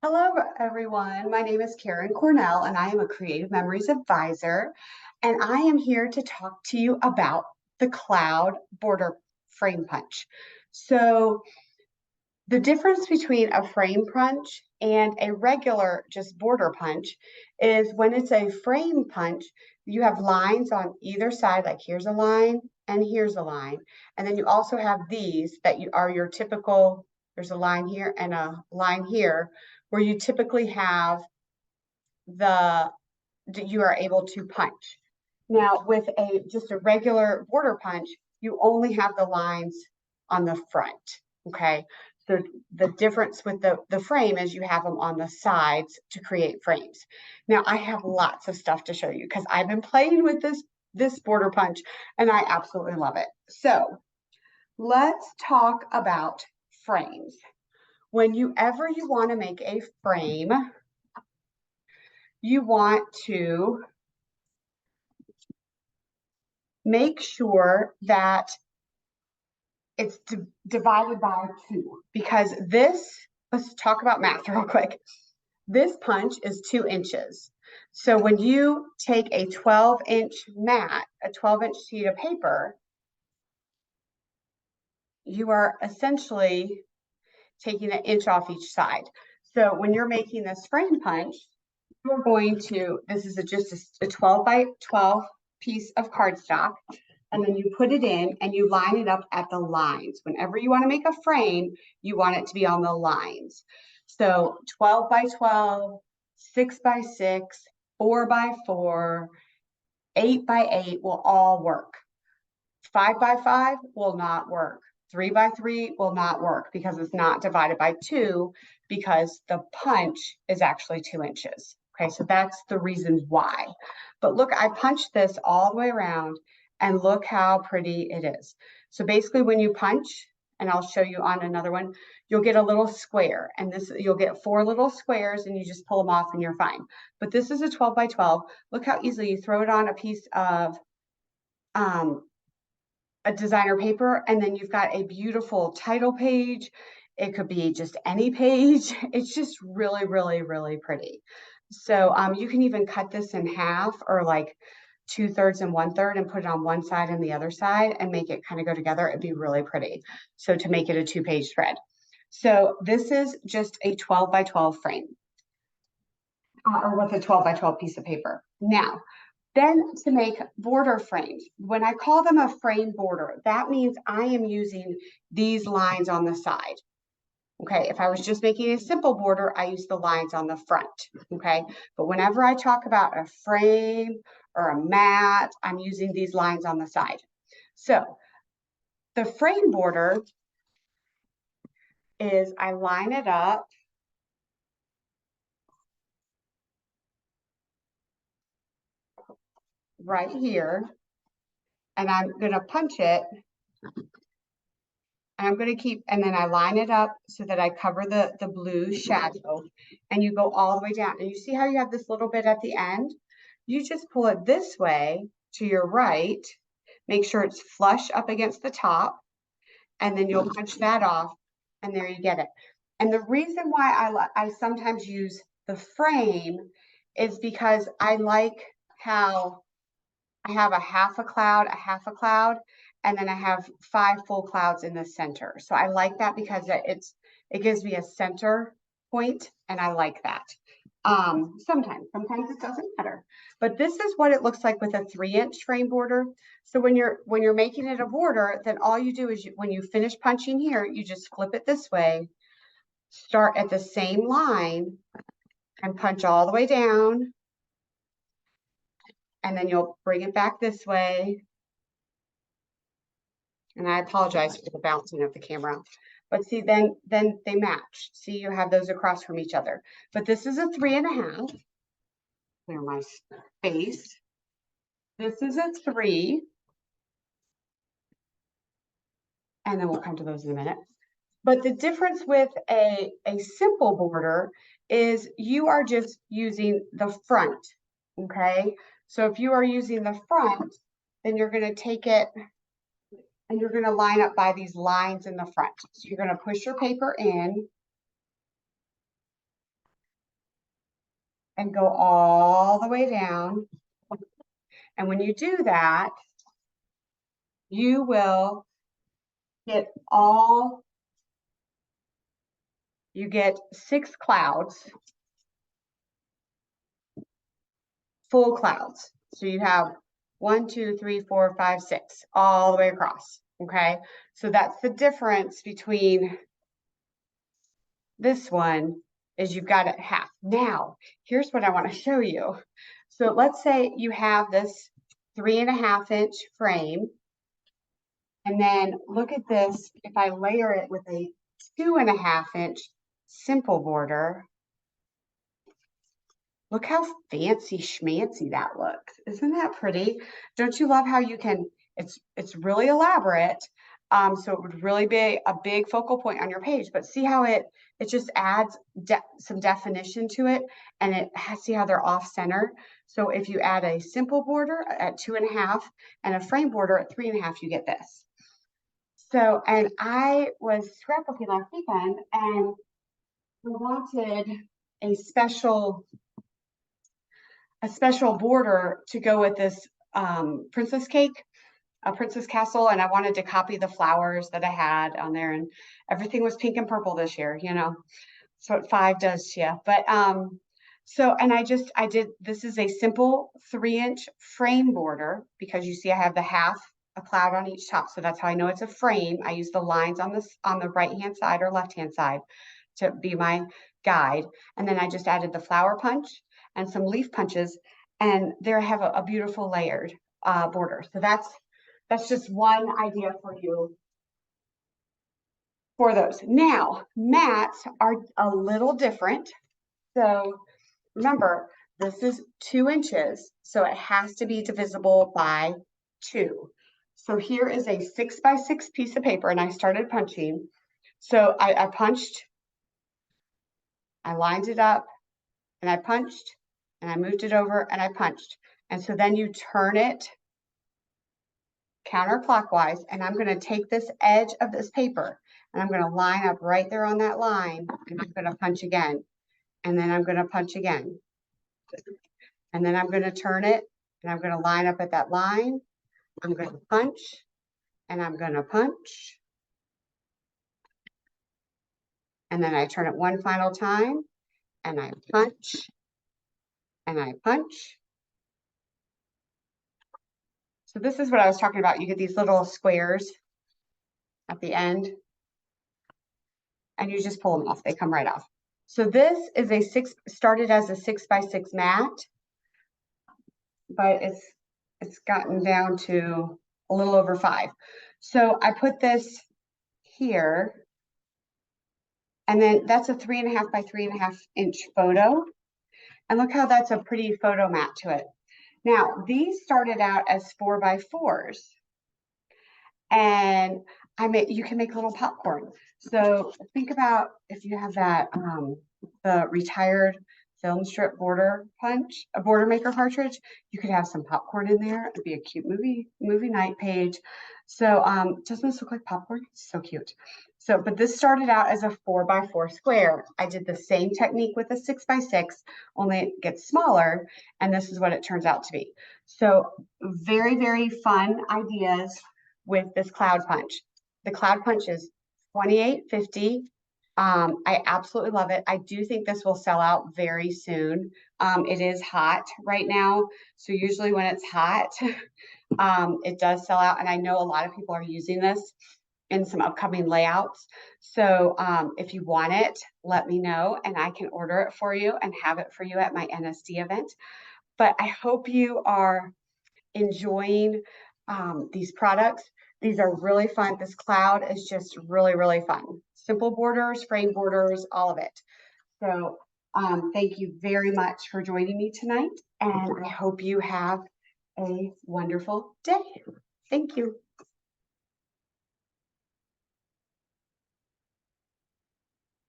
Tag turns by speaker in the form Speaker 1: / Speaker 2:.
Speaker 1: Hello, everyone. My name is Karen Cornell, and I am a Creative Memories Advisor. And I am here to talk to you about the cloud border frame punch. So, the difference between a frame punch and a regular just border punch is when it's a frame punch, you have lines on either side, like here's a line and here's a line. And then you also have these that you are your typical, there's a line here and a line here, where you typically have the you are able to punch. Now, with a just a regular border punch, you only have the lines on the front. Okay. So the difference with the frame is you have them on the sides to create frames. Now, I have lots of stuff to show you because I've been playing with this border punch and I absolutely love it. So let's talk about frames. Whenever you want to make a frame, you want to make sure that it's divided by 2 because let's talk about math real quick. This punch is 2 inches. So when you take a 12-inch mat, a 12-inch sheet of paper, you are essentially taking an inch off each side. So when you're making this frame punch, you're going to, this is just a 12 by 12 piece of cardstock, and then you put it in and you line it up at the lines. Whenever you want to make a frame, you want it to be on the lines. So 12 by 12, 6 by 6, 4 by 4, 8 by 8 will all work. 5 by 5 will not work. 3 by 3 will not work because it's not divided by 2 because the punch is actually 2 inches. Okay, so that's the reason why. But look, I punched this all the way around and look how pretty it is. So basically when you punch, and I'll show you on another one, you'll get a little square and you'll get 4 little squares and you just pull them off and you're fine. But this is a 12 by 12. Look how easily you throw it on a piece of a designer paper, and then you've got a beautiful title page. It could be just any page. It's just really, really, really pretty. So you can even cut this in half or like 2/3 and 1/3 and put it on one side and the other side and make it kind of go together. It'd be really pretty. So to make it a 2-page spread. So this is just a 12 by 12 frame or with a 12 by 12 piece of paper. Now, then to make border frames, when I call them a frame border, that means I am using these lines on the side. Okay, if I was just making a simple border, I use the lines on the front. Okay, but whenever I talk about a frame or a mat, I'm using these lines on the side. So the frame border is I line it up right here, and I'm going to punch it. And I'm going to keep, and then I line it up so that I cover the blue shadow, and you go all the way down. And you see how you have this little bit at the end? You just pull it this way to your right, make sure it's flush up against the top, and then you'll punch that off, and there you get it. And the reason why I sometimes use the frame is because I like how I have a half a cloud, and then I have 5 full clouds in the center. So I like that because it gives me a center point, and I like that. Sometimes it doesn't matter. But this is what it looks like with a 3-inch frame border. So when you're making it a border, then all you do is when you finish punching here, you just flip it this way, start at the same line, and punch all the way down. And then you'll bring it back this way. And I apologize for the bouncing of the camera. But see, then they match. See, you have those across from each other. But this is a 3.5. Clear my space. This is a 3. And then we'll come to those in a minute. But the difference with a simple border is you are just using the front, okay? So if you are using the front, then you're going to take it and you're going to line up by these lines in the front. So you're going to push your paper in and go all the way down. And when you do that, you will get you get 6 clouds, full clouds. So you have 1, 2, 3, 4, 5, 6, all the way across. Okay. So that's the difference between this one is you've got it half. Now, here's what I want to show you. So let's say you have this 3.5-inch frame. And then look at this. If I layer it with a 2.5-inch simple border, look how fancy schmancy that looks. Isn't that pretty? Don't you love how you can, it's really elaborate. So it would really be a big focal point on your page, but see how it just adds some definition to it, and it has, see how they're off center. So if you add a simple border at 2.5 and a frame border at 3.5, you get this. So, and I was scrapbooking last weekend and we wanted a special border to go with this princess cake, a princess castle, and I wanted to copy the flowers that I had on there, and everything was pink and purple this year, you know. That's what 5 does to you. But so, and I did, this is a simple 3-inch frame border because you see I have the half a cloud on each top. So that's how I know it's a frame. I use the lines on this on the right-hand side or left-hand side to be my guide. And then I just added the flower punch and some leaf punches, and there I have a beautiful layered border. So that's just one idea for you for those. Now, mats are a little different. So remember, this is 2 inches, so it has to be divisible by 2. So here is a 6x6 piece of paper, and I started punching. So I punched, I lined it up, and I punched, and I moved it over, and I punched. And so then you turn it counterclockwise, and I'm going to take this edge of this paper, and I'm going to line up right there on that line, and I'm going to punch again, and then I'm going to punch again. And then I'm going to turn it, and I'm going to line up at that line. I'm going to punch, and I'm going to punch. And then I turn it one final time, and I punch, and I punch. So this is what I was talking about. You get these little squares at the end, and you just pull them off. They come right off. So this is started as a 6x6 mat, but it's gotten down to a little over 5. So I put this here, and then that's a 3.5 by 3.5 inch photo. And look how that's a pretty photo mat to it. Now, these started out as 4x4s. And you can make little popcorn. So think about if you have that, the retired film strip border punch, a border maker cartridge, you could have some popcorn in there. It'd be a cute movie night page. So doesn't this look like popcorn? It's so cute. So, but this started out as a 4x4 square. I did the same technique with a 6x6, only it gets smaller, and this is what it turns out to be. So very, very fun ideas with this cloud punch. The cloud punch is $28.50. I absolutely love it. I do think this will sell out very soon. It is hot right now. So usually when it's hot, it does sell out. And I know a lot of people are using this in some upcoming layouts. So if you want it, let me know and I can order it for you and have it for you at my NSD event. But I hope you are enjoying these products. These are really fun. This cloud is just really, really fun. Simple borders, frame borders, all of it. So thank you very much for joining me tonight. And I hope you have a wonderful day. Thank you.